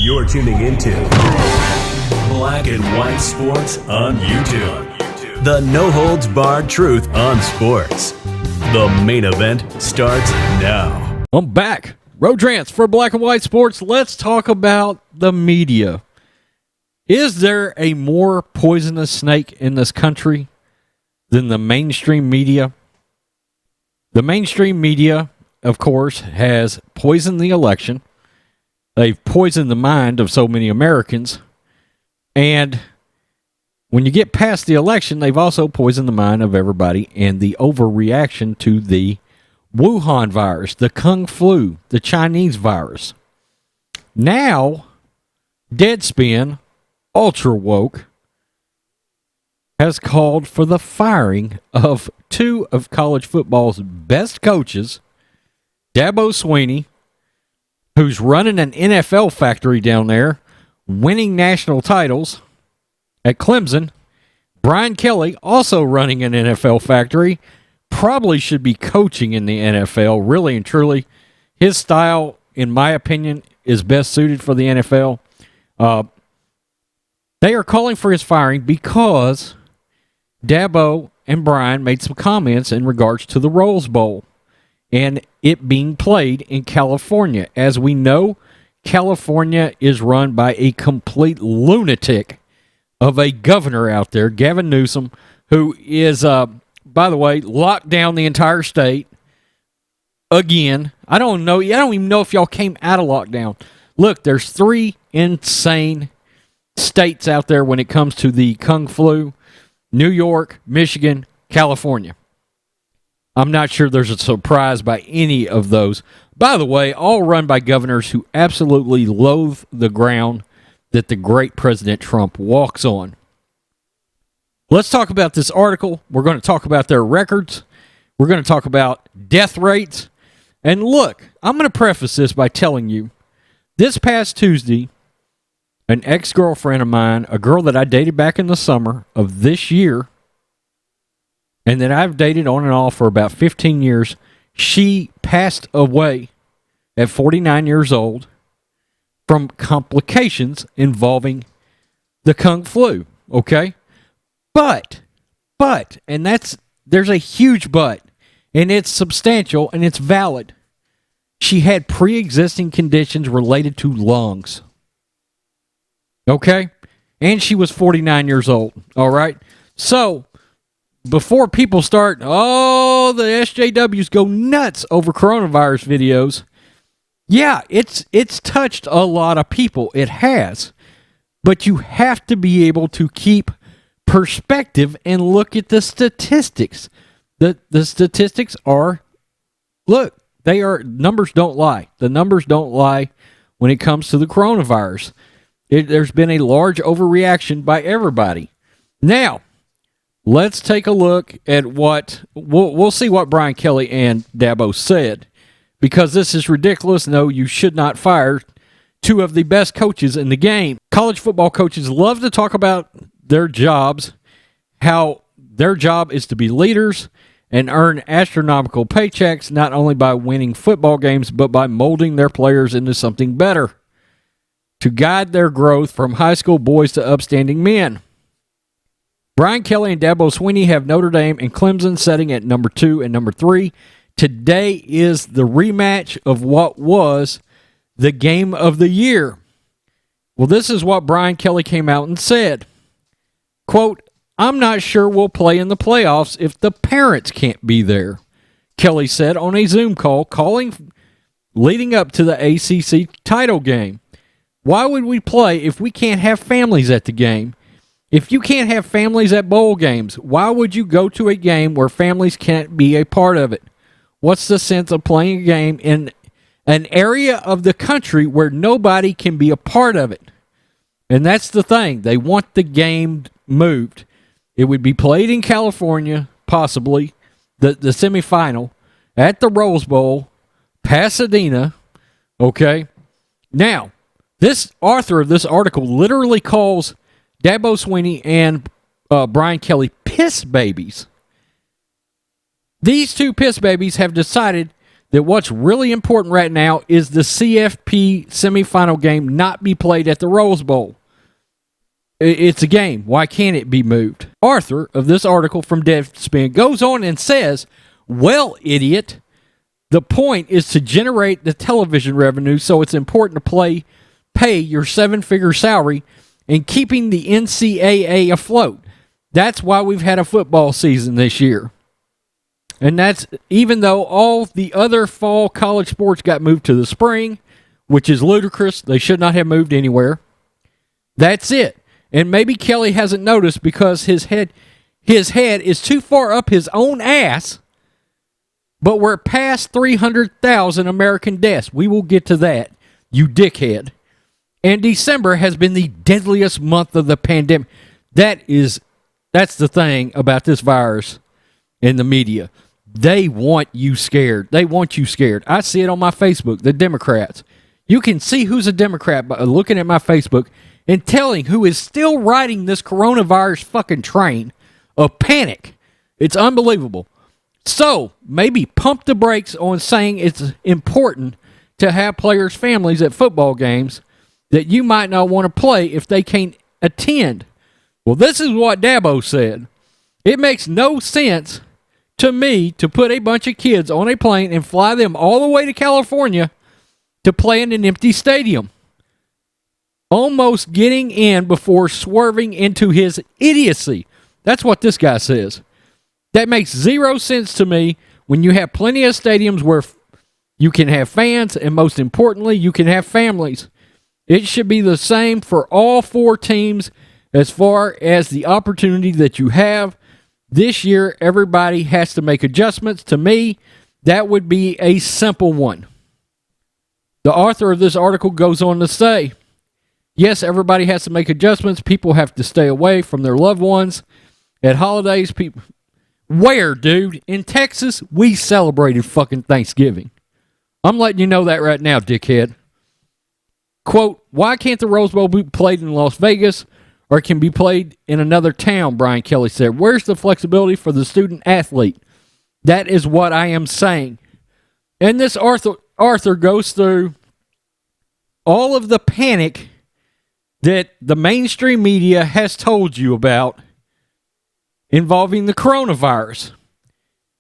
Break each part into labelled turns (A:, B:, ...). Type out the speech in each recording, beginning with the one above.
A: You're tuning into Black and White Sports on YouTube. The no-holds-barred truth on sports. The main event starts now.
B: I'm back. Rodrans for Black and White Sports. Let's talk about the media. Is there a more poisonous snake in this country than the mainstream media? The mainstream media, of course, has poisoned the election. They've poisoned the mind of so many Americans. And when you get past the election, they've also poisoned the mind of everybody and the overreaction to the Wuhan virus, the Kung Flu, the Chinese virus. Now, Deadspin, ultra woke, has called for the firing of two of college football's best coaches, Dabo Swinney, who's running an NFL factory down there, winning national titles at Clemson. Brian Kelly, also running an NFL factory, probably should be coaching in the NFL, really and truly. His style, in my opinion, is best suited for the NFL. They are calling for his firing because Dabo and Brian made some comments in regards to the Rose Bowl and it being played in California. As we know, California is run by a complete lunatic of a governor out there, Gavin Newsom, who is, by the way, locked down the entire state again. I don't even know if y'all came out of lockdown. Look, there's 3 insane states out there when it comes to the Kung Flu: New York, Michigan, California. I'm not sure there's a surprise by any of those. By the way, all run by governors who absolutely loathe the ground that the great President Trump walks on. Let's talk about this article. We're going to talk about their records. We're going to talk about death rates. And look, I'm going to preface this by telling you, this past Tuesday, an ex-girlfriend of mine, a girl that I dated back in the summer of this year, and that I've dated on and off for about 15 years, she passed away at 49 years old from complications involving the Kung Flu, okay? But, and there's a huge but, and it's substantial and it's valid. She had pre-existing conditions related to lungs, okay? And she was 49 years old, all right? So, before people start, the SJWs go nuts over coronavirus videos, yeah, it's touched a lot of people. It has. But you have to be able to keep perspective and look at the statistics. The statistics are, look, numbers don't lie. The numbers don't lie when it comes to the coronavirus. There's been a large overreaction by everybody. Now, let's take a look at what we'll see what Brian Kelly and Dabo said, because this is ridiculous. No, you should not fire two of the best coaches in the game. College football coaches love to talk about their jobs, how their job is to be leaders and earn astronomical paychecks, not only by winning football games, but by molding their players into something better, to guide their growth from high school boys to upstanding men. Brian Kelly and Dabo Swinney have Notre Dame and Clemson sitting at number 2 and number 3. Today is the rematch of what was the game of the year. Well, this is what Brian Kelly came out and said. Quote, "I'm not sure we'll play in the playoffs if the parents can't be there," Kelly said on a Zoom call leading up to the ACC title game. "Why would we play if we can't have families at the game? If you can't have families at bowl games, why would you go to a game where families can't be a part of it? What's the sense of playing a game in an area of the country where nobody can be a part of it?" And that's the thing. They want the game moved. It would be played in California, possibly, the semifinal, at the Rose Bowl, Pasadena, okay? Now, this author of this article literally calls Dabo Swinney and Brian Kelly piss babies. These two piss babies have decided that what's really important right now is the CFP semifinal game not be played at the Rose Bowl. It's a game. Why can't it be moved? Arthur of this article from Deadspin goes on and says, well, idiot, the point is to generate the television revenue, so it's important to pay your 7-figure salary and keeping the NCAA afloat. That's why we've had a football season this year. And that's even though all the other fall college sports got moved to the spring, which is ludicrous. They should not have moved anywhere. That's it. And maybe Kelly hasn't noticed because his head is too far up his own ass. But we're past 300,000 American deaths. We will get to that, you dickhead. And December has been the deadliest month of the pandemic. That's the thing about this virus in the media. They want you scared. They want you scared. I see it on my Facebook, the Democrats. You can see who's a Democrat by looking at my Facebook and telling who is still riding this coronavirus fucking train of panic. It's unbelievable. So, maybe pump the brakes on saying it's important to have players' families at football games that you might not want to play if they can't attend. Well, this is what Dabo said. It makes no sense to me to put a bunch of kids on a plane and fly them all the way to California to play in an empty stadium. Almost getting in before swerving into his idiocy. That's what this guy says. That makes zero sense to me when you have plenty of stadiums where you can have fans and most importantly, you can have families. It should be the same for all 4 teams as far as the opportunity that you have. This year, everybody has to make adjustments. To me, that would be a simple one. The author of this article goes on to say, yes, everybody has to make adjustments. People have to stay away from their loved ones. At holidays, people... Where, dude? In Texas, we celebrated fucking Thanksgiving. I'm letting you know that right now, dickhead. Quote, why can't the Rose Bowl be played in Las Vegas or can be played in another town, Brian Kelly said. Where's the flexibility for the student athlete? That is what I am saying. And this Arthur goes through all of the panic that the mainstream media has told you about involving the coronavirus.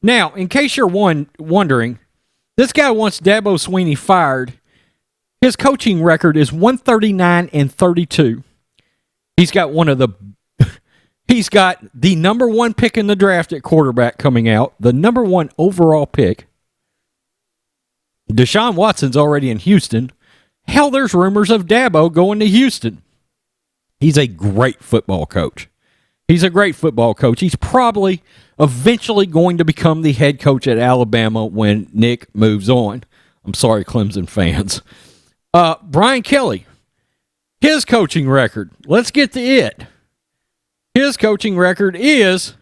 B: Now, in case you're wondering, this guy wants Dabo Swinney fired. His coaching record is 139-32. He's got the number 1 pick in the draft at quarterback coming out, the number 1 overall pick. Deshaun Watson's already in Houston. Hell, there's rumors of Dabo going to Houston. He's a great football coach. He's probably eventually going to become the head coach at Alabama when Nick moves on. I'm sorry, Clemson fans. Brian Kelly, his coaching record. Let's get to it. His coaching record is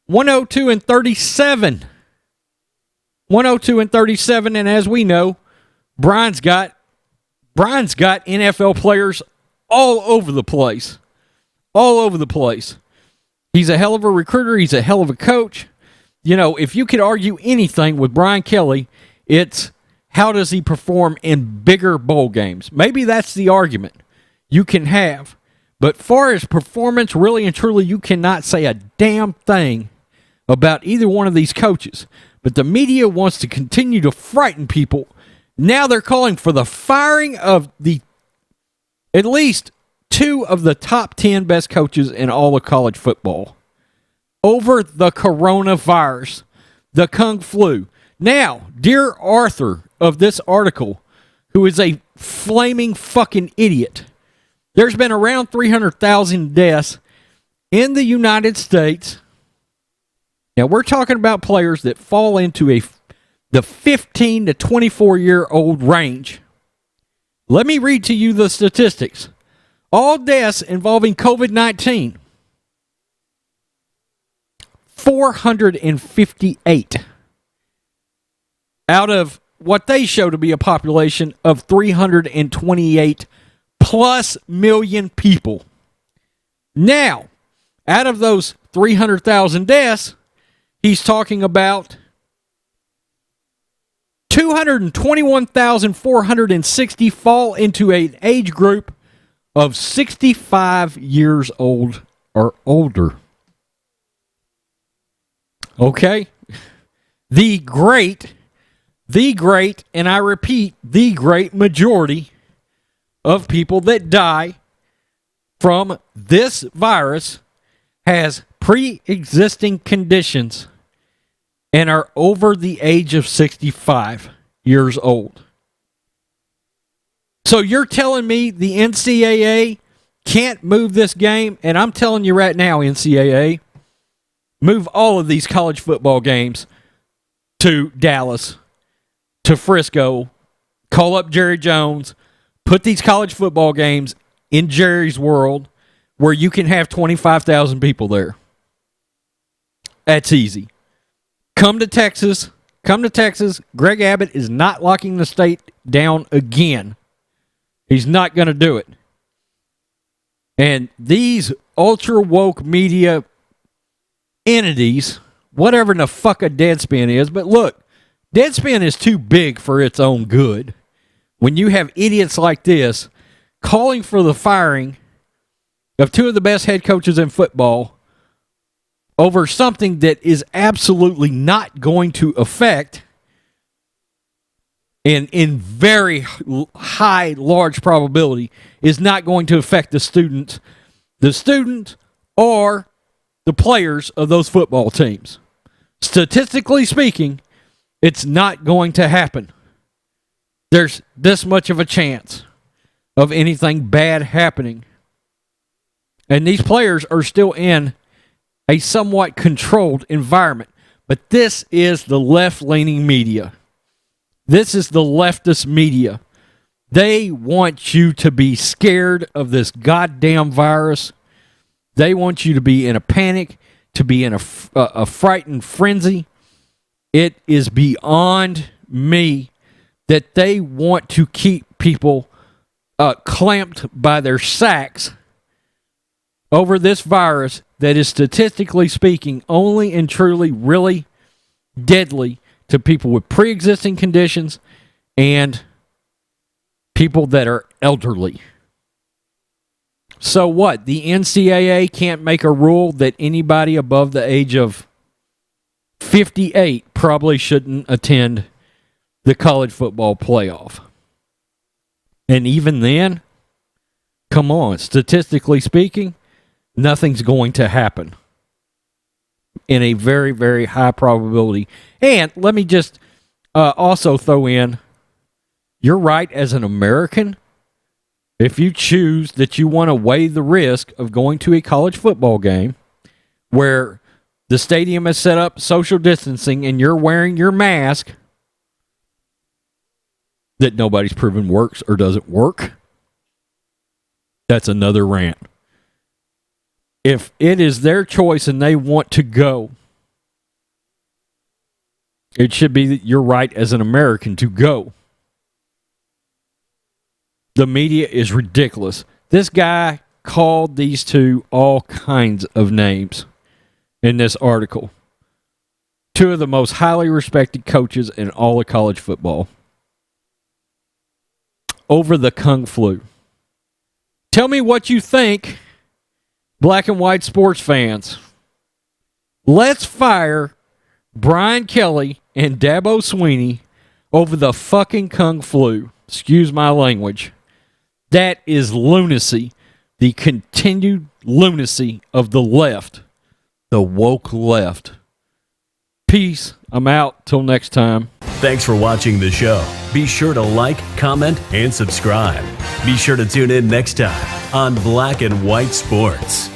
B: 102-37. 102-37, and as we know, Brian's got NFL players all over the place. All over the place. He's a hell of a recruiter. He's a hell of a coach. You know, if you could argue anything with Brian Kelly, it's how does he perform in bigger bowl games? Maybe that's the argument you can have. But far as performance, really and truly, you cannot say a damn thing about either one of these coaches. But the media wants to continue to frighten people. Now they're calling for the firing of at least 2 of the top 10 best coaches in all of college football over the coronavirus, the Kung Flu. Now, dear Arthur of this article, who is a flaming fucking idiot, there's been around 300,000 deaths in the United States. Now, we're talking about players that fall into the 15 to 24-year-old range. Let me read to you the statistics. All deaths involving COVID-19, 458 out of what they show to be a population of 328 plus million people. Now, out of those 300,000 deaths, he's talking about 221,460 fall into an age group of 65 years old or older. Okay? The great, and I repeat, the great majority of people that die from this virus has pre-existing conditions and are over the age of 65 years old. So you're telling me the NCAA can't move this game? And I'm telling you right now, NCAA, move all of these college football games to Dallas, to Frisco, call up Jerry Jones, put these college football games in Jerry's world where you can have 25,000 people there. That's easy. Come to Texas. Greg Abbott is not locking the state down again. He's not going to do it. And these ultra-woke media entities, whatever the fuck a Deadspin is, but look, Deadspin is too big for its own good. When you have idiots like this calling for the firing of two of the best head coaches in football over something that is absolutely not going to affect, and in very high, large probability, is not going to affect the students or the players of those football teams. Statistically speaking, it's not going to happen. There's this much of a chance of anything bad happening. And these players are still in a somewhat controlled environment. But this is the left-leaning media. This is the leftist media. They want you to be scared of this goddamn virus. They want you to be in a panic, to be in a frightened frenzy. It is beyond me that they want to keep people clamped by their sacks over this virus that is, statistically speaking, only and truly really deadly to people with pre-existing conditions and people that are elderly. So what? The NCAA can't make a rule that anybody above the age of 58 probably shouldn't attend the college football playoff. And even then, come on, statistically speaking, nothing's going to happen in a very, very high probability. And let me just also throw in, you're right as an American. If you choose that you want to weigh the risk of going to a college football game where the stadium is set up social distancing and you're wearing your mask that nobody's proven works or doesn't work, that's another rant. If it is their choice and they want to go, it should be that you're right as an American to go. The media is ridiculous. This guy called these two all kinds of names in this article. Two of the most highly respected coaches in all of college football. Over the Kung Flu. Tell me what you think, black and white sports fans. Let's fire Brian Kelly and Dabo Swinney over the fucking Kung Flu. Excuse my language. That is lunacy. The continued lunacy of the left. The woke left. Peace. I'm out. Till next time.
A: Thanks for watching the show. Be sure to like, comment, and subscribe. Be sure to tune in next time on Black and White Sports.